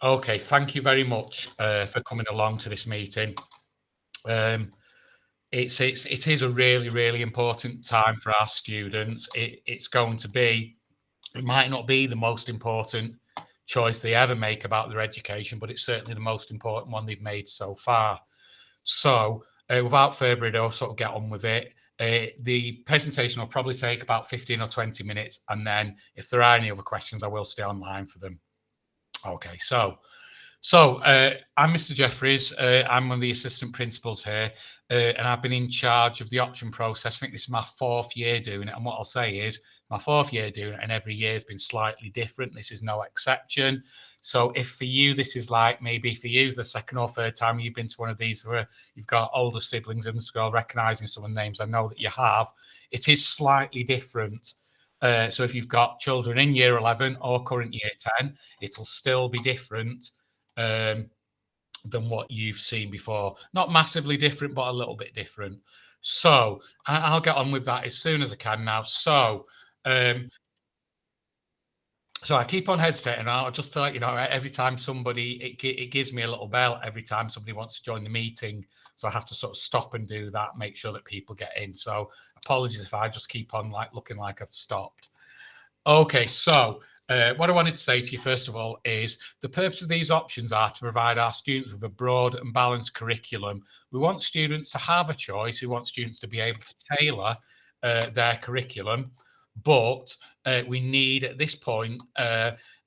Okay, thank you very much for coming along to this meeting. Um, it is a really important time for our students. It's going to be. It might not be the most important choice they ever make about their education, but it's certainly the most important one they've made so far. So, without further ado, I'll sort of get on with it. The presentation will probably take about 15 or 20 minutes, and then if there are any other questions, I will stay online for them. Okay, so I'm Mr. Jeffries. I'm one of the assistant principals here, and I've been in charge of the option process. I think this is my fourth year doing it, and what I'll say is my fourth year doing it, and every year has been slightly different. This is no exception. So if for you this is like maybe for you the second or third time you've been to one of these where you've got older siblings in the school, recognising some of the names I know that you have, it is slightly different. So if you've got children in year 11 or current year 10, it'll still be different um, than what you've seen before. Not massively different, but a little bit different. So I'll get on with that as soon as I can now. Um, so I keep on hesitating. I'll just let you know every time somebody it gives me a little bell every time somebody wants to join the meeting. So I have to sort of stop and do that, make sure that people get in. So apologies if I just keep on like looking like I've stopped. Okay, so what I wanted to say to you first of all is the purpose of these options are to provide our students with a broad and balanced curriculum. We want students to have a choice. We want students to be able to tailor their curriculum, but we need at this point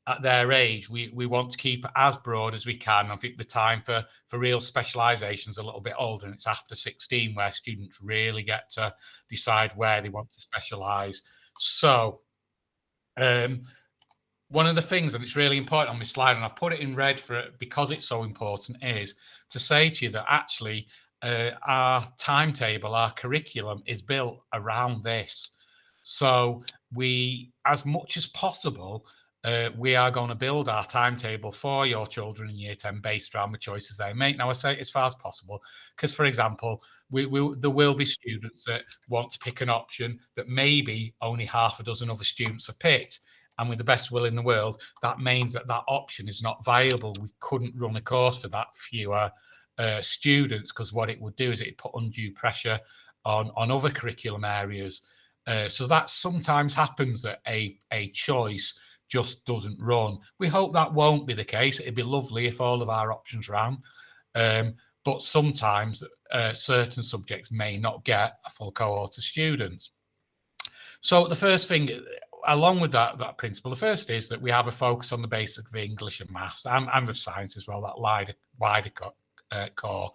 at their age, we want to keep it as broad as we can. I think the time for real specialisation is a little bit older, and it's after 16 where students really get to decide where they want to specialise. So um, one of the things, and it's really important on this slide, and I put it in red for it because it's so important, is to say to you that actually our timetable, our curriculum is built around this. So we, as much as possible, we are going to build our timetable for your children in year 10 based around the choices they make. Now, I say as far as possible, because, for example, there will be students that want to pick an option that maybe only half a dozen other students have picked. And with the best will in the world, that means that that option is not viable. We couldn't run a course for that fewer students because what it would do is it put undue pressure on other curriculum areas. So that sometimes happens that a choice just doesn't run. We hope that won't be the case. It'd be lovely if all of our options ran. But sometimes certain subjects may not get a full cohort of students. So the first thing, along with that principle, the first is that we have a focus on the basics of English and maths and of science as well, that wider core.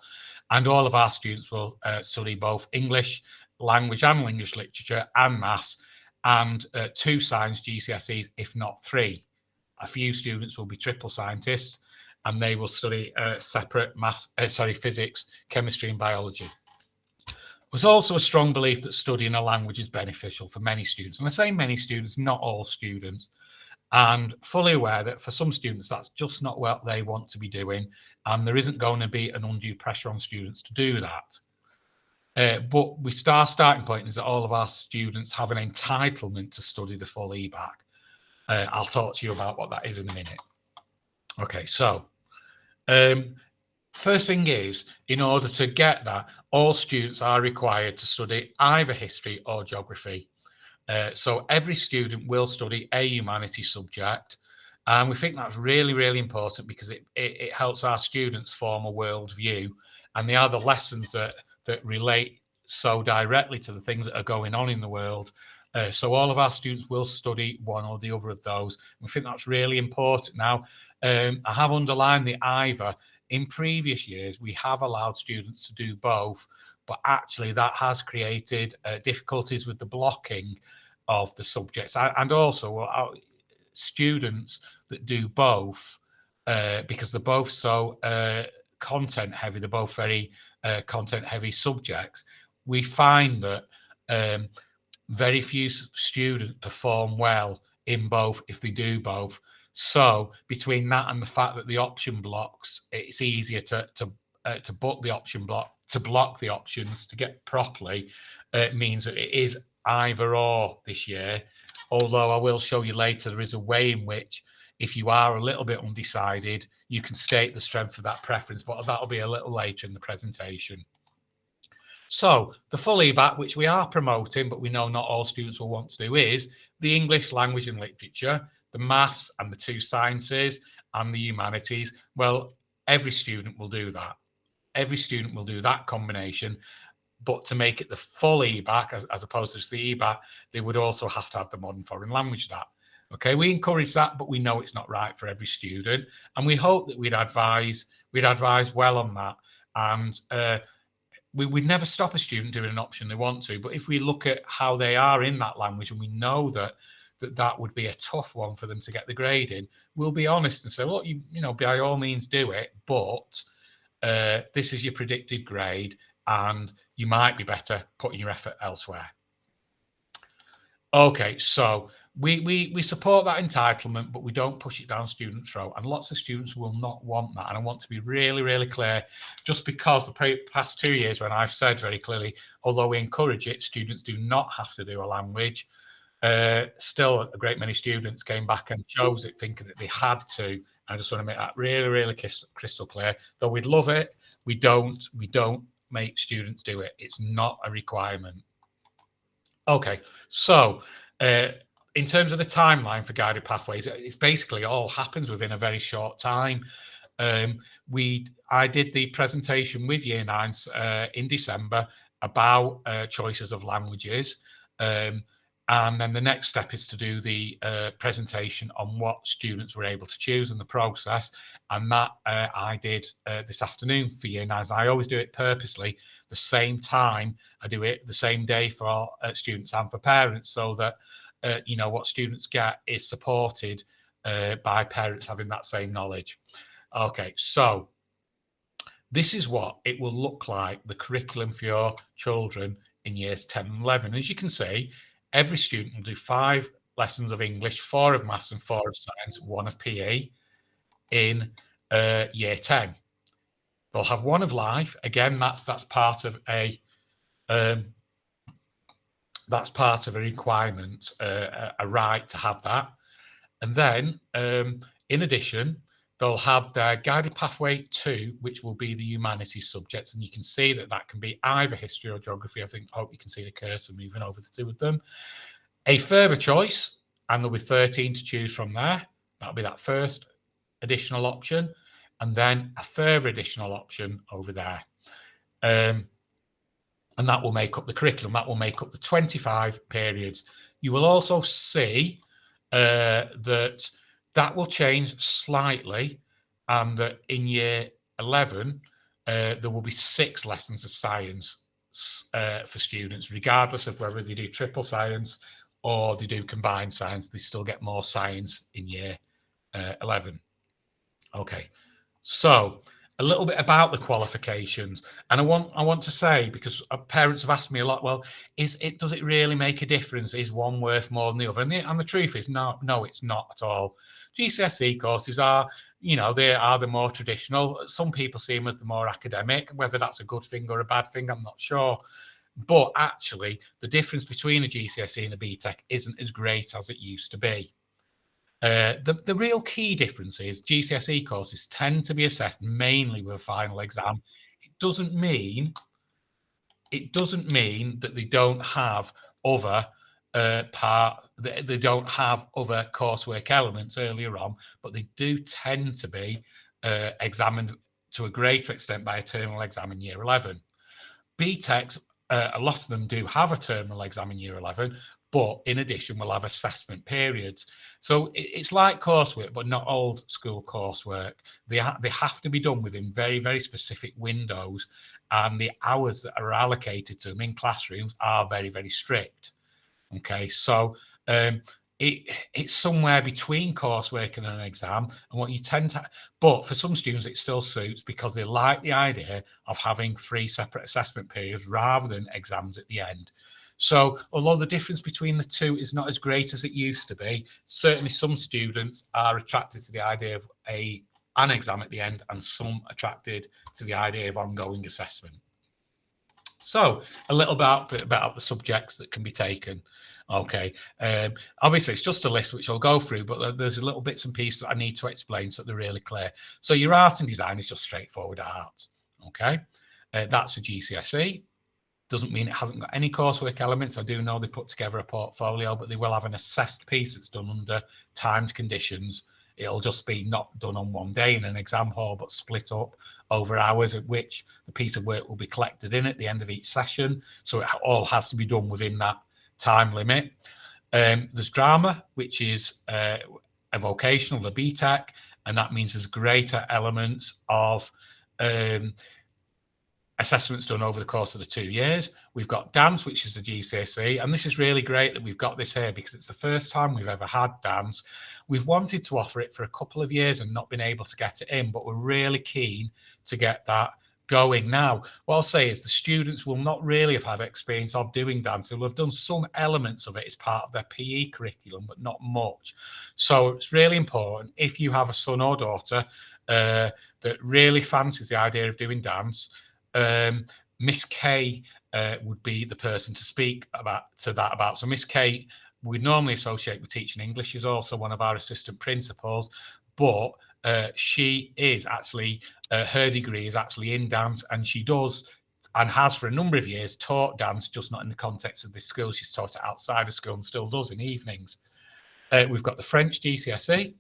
And all of our students will study both English language and English literature and maths, and 2 science GCSEs, if not 3. A few students will be triple scientists, and they will study separate physics, chemistry, and biology. There's also a strong belief that studying a language is beneficial for many students. And I say many students, not all students, and fully aware that for some students, that's just not what they want to be doing. And there isn't going to be an undue pressure on students to do that. But our starting point is that all of our students have an entitlement to study the full EBAC. I'll talk to you about what that is in a minute. Okay, so first thing is, in order to get that, all students are required to study either history or geography. So every student will study a humanities subject. And we think that's really important because it helps our students form a worldview. And they are the lessons that relate so directly to the things that are going on in the world. So all of our students will study one or the other of those. We think that's really important. Now, I have underlined the either. In previous years, we have allowed students to do both, but actually that has created difficulties with the blocking of the subjects. And also students that do both, because they're both so content heavy, they're both very content heavy subjects. We find that very few students perform well in both if they do both. So between that and the fact that the option blocks, it's easier to book the option block, to block the options to get properly. It means that it is either or this year. Although I will show you later, there is a way in which if you are a little bit undecided, you can state the strength of that preference, but that'll be a little later in the presentation. So the full EBAC, which we are promoting, but we know not all students will want to do, is the English language and literature, the maths and the 2 sciences, and the humanities. Well, every student will do that. Every student will do that combination. But to make it the full EBAC, as opposed to just the EBAC, they would also have to have the modern foreign language that. Okay, we encourage that, but we know it's not right for every student, and we hope that we'd advise well on that. And we'd never stop a student doing an option they want to, but if we look at how they are in that language and we know that would be a tough one for them to get the grade in, we'll be honest and say, look, you know, by all means do it, but this is your predicted grade, and you might be better putting your effort elsewhere. Okay, so we support that entitlement, but we don't push it down students' throat, and lots of students will not want that. And I want to be really, really clear, just because the past 2 years when I've said very clearly, although we encourage it, students do not have to do a language. Still, a great many students came back and chose it thinking that they had to. I just want to make that really, really crystal clear. Though we'd love it, we don't make students do it. It's not a requirement. Okay, so in terms of the timeline for guided pathways, it's basically all happens within a very short time. I did the presentation with Year 9s in December about choices of languages. And then the next step is to do the presentation on what students were able to choose in the process. And that I did this afternoon for Year 9s. I always do it purposely the same time. I do it the same day for students and for parents, so that you know, what students get is supported by parents having that same knowledge. Okay, so this is what it will look like, the curriculum for your children in years 10 and 11. As you can see, every student will do 5 lessons of English, 4 of maths and 4 of science, 1 of PE in year 10. They'll have 1 of life. Again, that's part of a requirement, a right to have that. And then, in addition, they'll have their guided pathway 2, which will be the humanities subjects, and you can see that can be either history or geography. I hope you can see the cursor moving over the 2 of them. A further choice, and there'll be 13 to choose from there. That'll be that first additional option, and then a further additional option over there. And that will make up the curriculum. That will make up the 25 periods. You will also see that will change slightly, and that in year 11 there will be 6 lessons of science for students, regardless of whether they do triple science or they do combined science. They still get more science in year 11. Okay, so a little bit about the qualifications, and I want to say, because parents have asked me a lot, well, does it really make a difference? Is one worth more than the other? And the truth is, no, it's not at all. GCSE courses are, you know, they are the more traditional. Some people see them as the more academic. Whether that's a good thing or a bad thing, I'm not sure. But actually, the difference between a GCSE and a BTEC isn't as great as it used to be. The real key difference is GCSE courses tend to be assessed mainly with a final exam. It doesn't mean that they don't have other they don't have other coursework elements earlier on, but they do tend to be examined to a greater extent by a terminal exam in year 11. BTECs, a lot of them do have a terminal exam in year 11, but in addition, we'll have assessment periods. So it's like coursework, but not old school coursework. They have to be done within very, very specific windows, and the hours that are allocated to them in classrooms are very, very strict. Okay, so it's somewhere between coursework and an exam, and what you tend to, but for some students it still suits because they like the idea of having 3 separate assessment periods rather than exams at the end. So although the difference between the 2 is not as great as it used to be, certainly some students are attracted to the idea of an exam at the end, and some attracted to the idea of ongoing assessment. So a little bit about the subjects that can be taken. Okay, obviously it's just a list which I'll go through, but there's a little bits and pieces that I need to explain so they're really clear. So your art and design is just straightforward art. Okay, that's a GCSE. Doesn't mean it hasn't got any coursework elements. I do know they put together a portfolio, but they will have an assessed piece that's done under timed conditions. It'll just be not done on one day in an exam hall, but split up over hours, at which the piece of work will be collected in at the end of each session. So it all has to be done within that time limit. There's drama, which is a vocational, the BTEC, and that means there's greater elements of assessments done over the course of the 2 years. We've got dance, which is a GCSE, and this is really great that we've got this here because it's the first time we've ever had dance. We've wanted to offer it for a couple of years and not been able to get it in, but we're really keen to get that going now. What I'll say is the students will not really have had experience of doing dance. They'll have done some elements of it as part of their PE curriculum, but not much. So it's really important if you have a son or daughter that really fancies the idea of doing dance. Miss K would be the person to speak about. So Miss K, we normally associate with teaching English. She's also one of our assistant principals, but she is actually her degree is actually in dance, and she does and has for a number of years taught dance, just not in the context of this school. She's taught it outside of school and still does in evenings. We've got the French GCSE.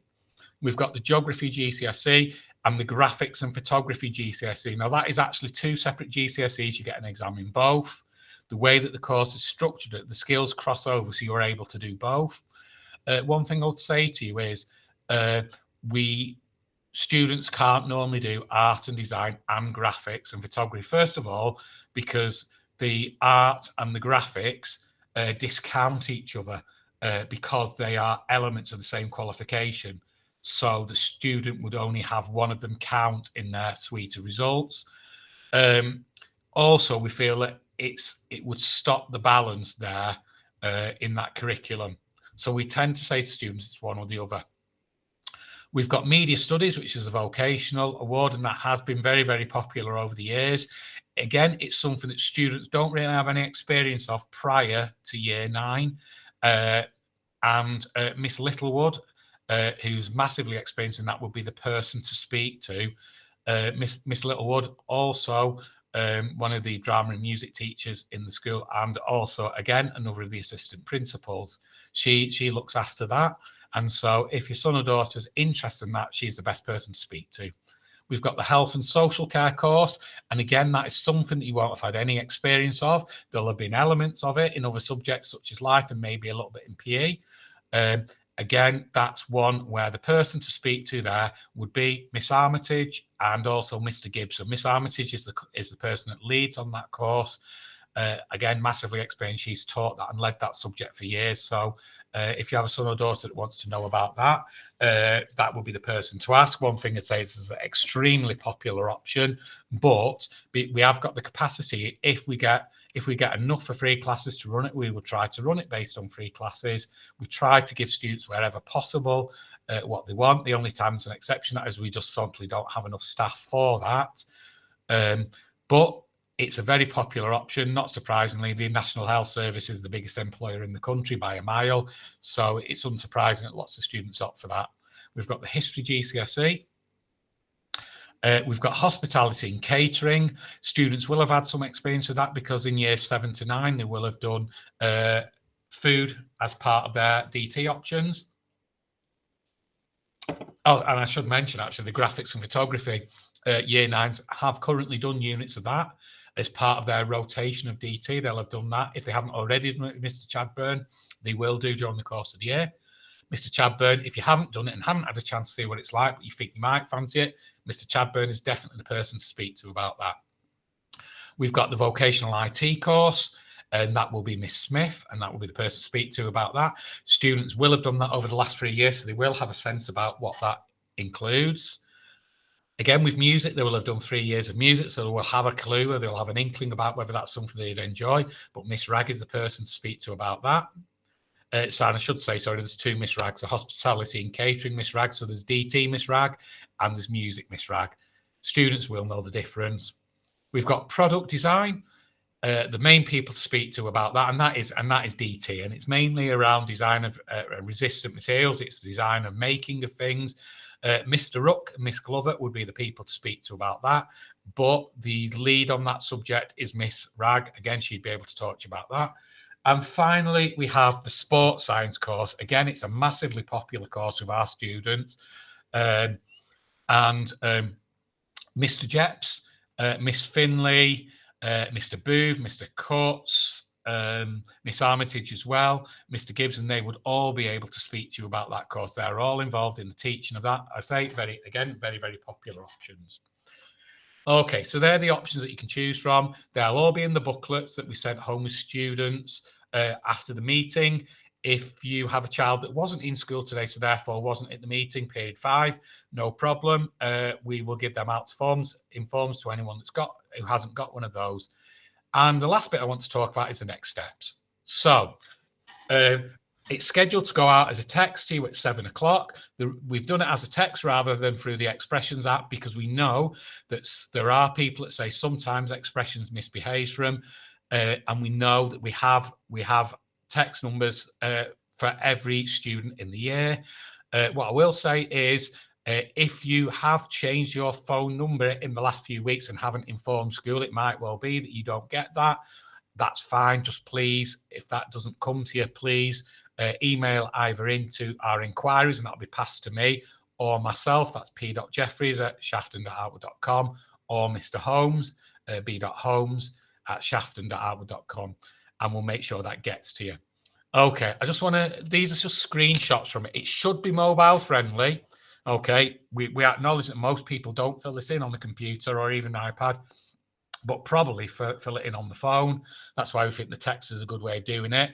We've got the geography GCSE and the graphics and photography GCSE. Now, that is actually two separate GCSEs. You get an exam in both. The way that the course is structured, the skills cross over, so you're able to do both. One thing I'll say to you is students can't normally do art and design and graphics and photography. First of all, because the art and the graphics discount each other because they are elements of the same qualification. So the student would only have one of them count in their suite of results. Also, we feel that it would stop the balance there in that curriculum. So we tend to say to students it's one or the other. We've got media studies, which is a vocational award, and that has been very, very popular over the years. Again, it's something that students don't really have any experience of prior to year 9. And Miss Littlewood, who's massively experienced in that, would be the person to speak to. Miss Littlewood, also one of the drama and music teachers in the school, and also, again, another of the assistant principals. She looks after that. And so if your son or daughter's interested in that, she's the best person to speak to. We've got the health and social care course. And again, that is something that you won't have had any experience of. There'll have been elements of it in other subjects such as life and maybe a little bit in PE. Again, that's one where the person to speak to there would be Miss Armitage and also Mr. Gibson. Miss Armitage is the person that leads on that course. Again, massively experienced. She's taught that and led that subject for years. So if you have a son or daughter that wants to know about that, that would be the person to ask. One thing I'd say is it's an extremely popular option, but we have got the capacity. If we get enough for free classes to run it, we will try to run it based on free classes. We try to give students wherever possible what they want. The only time it's an exception that is we just simply don't have enough staff for that. But it's a very popular option. Not surprisingly, the National Health Service is the biggest employer in the country by a mile. So it's unsurprising that lots of students opt for that. We've got the History GCSE. We've got hospitality and catering. Students will have had some experience of that because in years 7 to 9, they will have done food as part of their DT options. Oh, and I should mention, actually, the graphics and photography year 9s have currently done units of that as part of their rotation of DT. They'll have done that. If they haven't already done it with Mr. Chadburn, they will do during the course of the year. Mr. Chadburn, if you haven't done it and haven't had a chance to see what it's like, but you think you might fancy it, Mr. Chadburn is definitely the person to speak to about that. We've got the vocational IT course, and that will be Miss Smith, and that will be the person to speak to about that. Students will have done that over the last 3 years, so they will have a sense about what that includes. Again, with music, they will have done 3 years of music, so they will have a clue, or they'll have an inkling about whether that's something they'd enjoy. But Miss Rag is the person to speak to about that. So I should say, sorry, there's 2 Miss Rags, the hospitality and catering Miss Rag. So there's DT Miss Rag and there's music Miss Rag. Students will know the difference. We've got product design. the main people to speak to about that, and that is DT, and it's mainly around design of resistant materials. It's the design of making of things. Mr. Rook and Miss Glover would be the people to speak to about that, but the lead on that subject is Miss Rag. Again, she'd be able to talk to you about that. And finally, we have the sports science course. Again, it's a massively popular course with our students, and Mr. Jeps, Miss Finley, Mr. Booth, Mr. Coates, Miss Armitage as well, Mr. Gibson, they would all be able to speak to you about that course. They're all involved in the teaching of that. I say, very, very popular options. Okay, so they're the options that you can choose from. They'll all be in the booklets that we sent home with students after the meeting. If you have a child that wasn't in school today, so therefore wasn't at the meeting, period 5, no problem. We will give them out in forms to anyone who hasn't got one of those. And the last bit I want to talk about is the next steps. So it's scheduled to go out as a text to you at 7 o'clock. We've done it as a text rather than through the Expressions app because we know that there are people that say sometimes Expressions misbehaves for them, and we know that we have text numbers for every student in the year. What I will say is, if you have changed your phone number in the last few weeks and haven't informed school, it might well be that you don't get that. That's fine. Just please, if that doesn't come to you, please email either into our inquiries and that'll be passed to me or myself. That's p.jeffries@shafton.outward.com or Mr. Holmes, b.holmes@shafton.outward.com, and we'll make sure that gets to you. Okay, these are just screenshots from it. It should be mobile friendly. Okay, we acknowledge that most people don't fill this in on the computer or even iPad, but probably fill it in on the phone. That's why we think the text is a good way of doing it.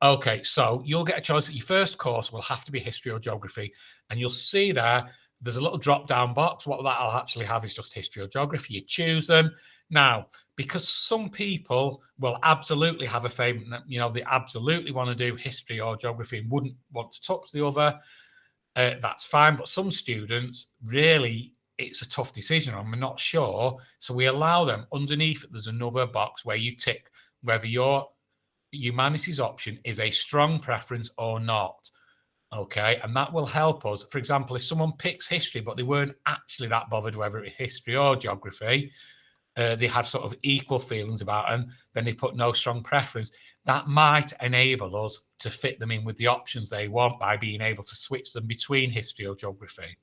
Okay, so you'll get a choice that your first course will have to be history or geography. And you'll see there's a little drop-down box. What that'll actually have is just history or geography. You choose them. Now, because some people will absolutely have a favourite, they absolutely want to do history or geography and wouldn't want to touch the other, that's fine. But some students, really, it's a tough decision. I'm not sure. So we allow them underneath. There's another box where you tick whether your humanities option is a strong preference or not. Okay, and that will help us. For example, if someone picks history, but they weren't actually that bothered whether it's history or geography, they had sort of equal feelings about them, then they put no strong preference. That might enable us to fit them in with the options they want by being able to switch them between history or geography.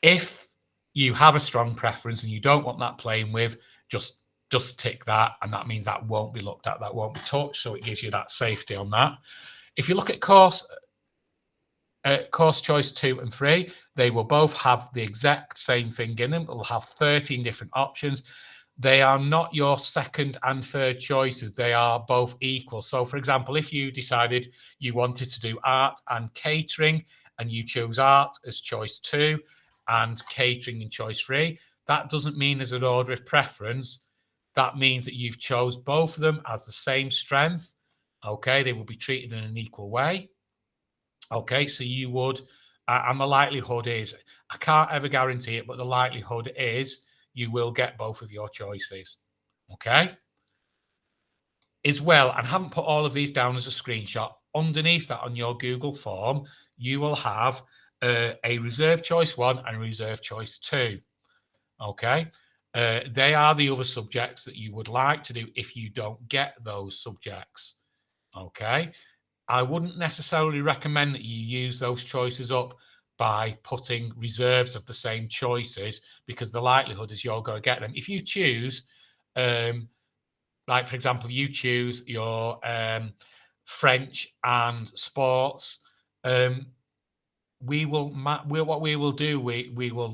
If you have a strong preference and you don't want that playing with, just tick that, and that means that won't be looked at, that won't be touched, so it gives you that safety on that. If you look at course choice 2 and 3, they will both have the exact same thing in them. They'll have 13 different options. They are not your second and third choices. They are both equal. So, for example, if you decided you wanted to do art and catering and you chose art as choice 2 and catering in choice 3, that doesn't mean there's an order of preference. That means that you've chose both of them as the same strength. Okay, they will be treated in an equal way. Okay, so you would, and the likelihood is, I can't ever guarantee it, but the likelihood is you will get both of your choices. Okay. As well, and I haven't put all of these down as a screenshot, underneath that on your Google form, you will have a reserve choice 1 and a reserve choice 2. Okay. They are the other subjects that you would like to do if you don't get those subjects. Okay. I wouldn't necessarily recommend that you use those choices up by putting reserves of the same choices, because the likelihood is you're going to get them. If you choose, like for example, you choose your French and sports, we will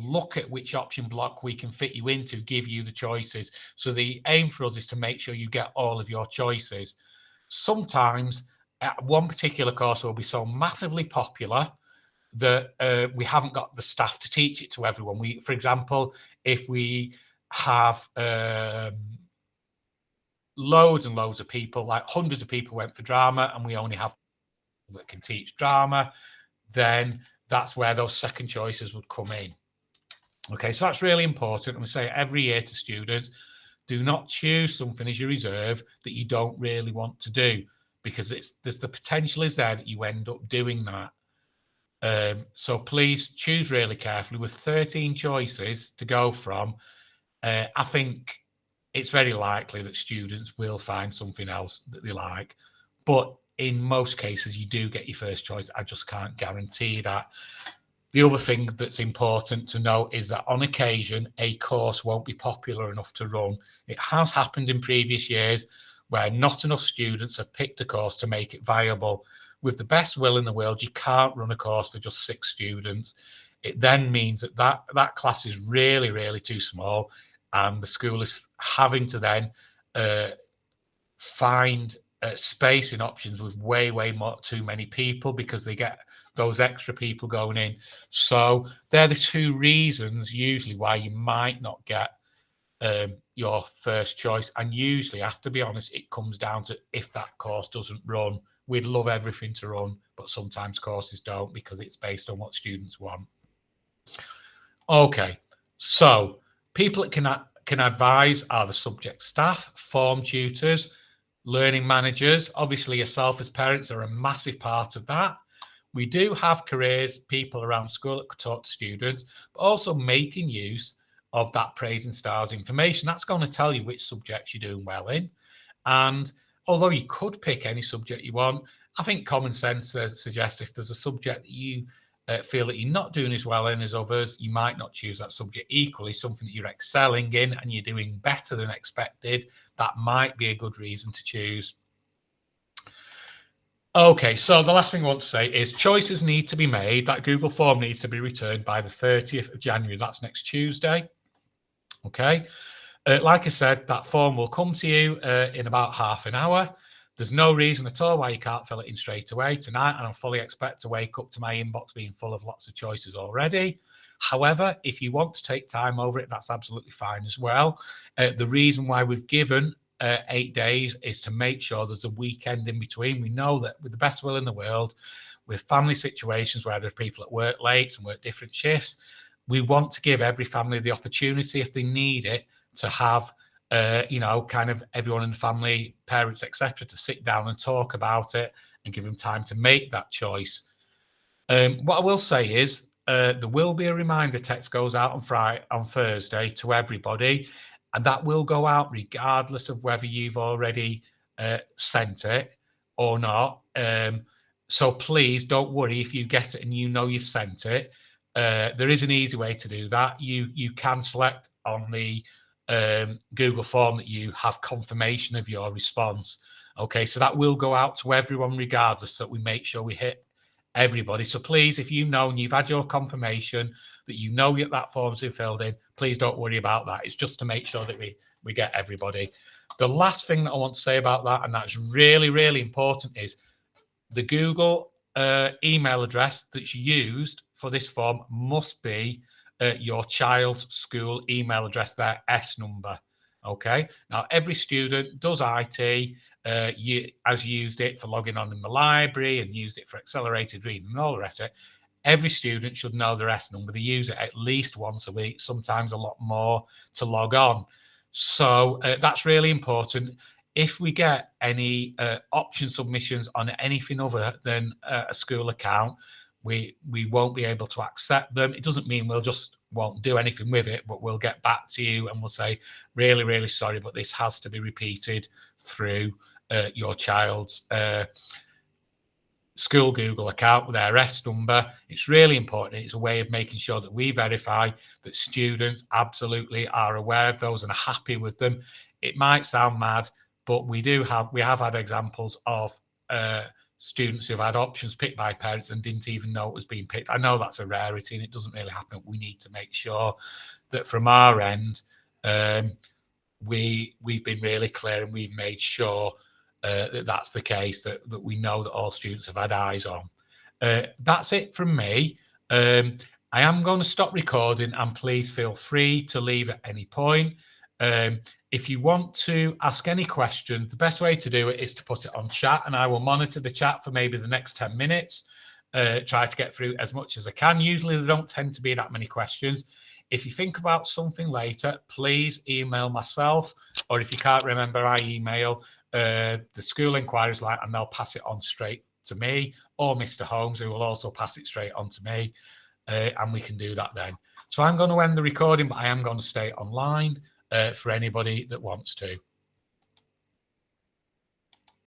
look at which option block we can fit you into, give you the choices. So the aim for us is to make sure you get all of your choices. Sometimes one particular course will be so massively popular that we haven't got the staff to teach it to everyone. For example, if we have loads and loads of people, like hundreds of people went for drama, and we only have that can teach drama, then that's where those second choices would come in. Okay, so that's really important. And we say every year to students, Do not choose something as your reserve that you don't really want to do, because there's the potential is there that you end up doing that. So please choose really carefully. With 13 choices to go from, I think it's very likely that students will find something else that they like. But in most cases, you do get your first choice. I just can't guarantee that. The other thing that's important to note is that on occasion, a course won't be popular enough to run. It has happened in previous years where not enough students have picked a course to make it viable. With the best will in the world, you can't run a course for just 6 students. It then means that class is really, really too small, and the school is having to then find space in options with way more too many people, because they get those extra people going in. So they're the two reasons usually why you might not get your first choice. And usually, I have to be honest, it comes down to if that course doesn't run. We'd love everything to run, but sometimes courses don't because it's based on what students want. Okay, so people that can advise are the subject staff, form tutors, learning managers. Obviously, yourself as parents are a massive part of that. We do have careers people around school that could talk to students, but also making use of that praise and stars information. That's going to tell you which subjects you're doing well in. And although you could pick any subject you want, I think common sense suggests if there's a subject that you feel that you're not doing as well in as others, you might not choose that subject. Equally, something that you're excelling in and you're doing better than expected, that might be a good reason to choose. Okay, so the last thing I want to say is choices need to be made. That Google form needs to be returned by the 30th of January. That's next Tuesday. Okay. Like I said, that form will come to you in about half an hour. There's no reason at all why you can't fill it in straight away tonight, and I fully expect to wake up to my inbox being full of lots of choices already. However, if you want to take time over it, that's absolutely fine as well. The reason why we've given 8 days is to make sure there's a weekend in between. We know that with the best will in the world, with family situations where there's people that work late and work different shifts, we want to give every family the opportunity, if they need it, to have kind of everyone in the family, parents, etc., to sit down and talk about it and give them time to make that choice. What I will say is there will be a reminder text goes out on Thursday to everybody, and that will go out regardless of whether you've already sent it or not. So please don't worry if you get it and you know you've sent it. There is an easy way to do that. You can select on the Google form that you have confirmation of your response. Okay, so that will go out to everyone regardless, so that we make sure we hit everybody. So please, if you know and you've had your confirmation that you know that form's been filled in, please don't worry about that. It's just to make sure that we get everybody. The last thing that I want to say about that, and that's really, really important, is the Google email address that's used for this form must be your child's school email address, their S number. Okay. Now, every student does IT, has used it for logging on in the library and used it for accelerated reading and all the rest of it. Every student should know their S number. They use it at least once a week, sometimes a lot more, to log on. So that's really important. If we get any option submissions on anything other than a school account, we won't be able to accept them. It doesn't mean we'll just won't do anything with it, but we'll get back to you and we'll say, really, really sorry, but this has to be repeated through your child's school Google account with their S number. It's really important. It's a way of making sure that we verify that students absolutely are aware of those and are happy with them. It might sound mad, but we have had examples of students who've had options picked by parents and didn't even know it was being picked. I know that's a rarity and it doesn't really happen. We need to make sure that from our end, we've been really clear and we've made sure that that's the case, that we know that all students have had eyes on. That's it from me. I am going to stop recording, and please feel free to leave at any point. If you want to ask any questions, the best way to do it is to put it on chat, and I will monitor the chat for maybe the next 10 minutes. Try to get through as much as I can. Usually there don't tend to be that many questions. If you think about something later, please email myself or if you can't remember, I email the school inquiries line, and they'll pass it on straight to me, or Mr. Holmes, who will also pass it straight on to me, and we can do that then. So I'm going to end the recording, but I am going to stay online for anybody that wants to.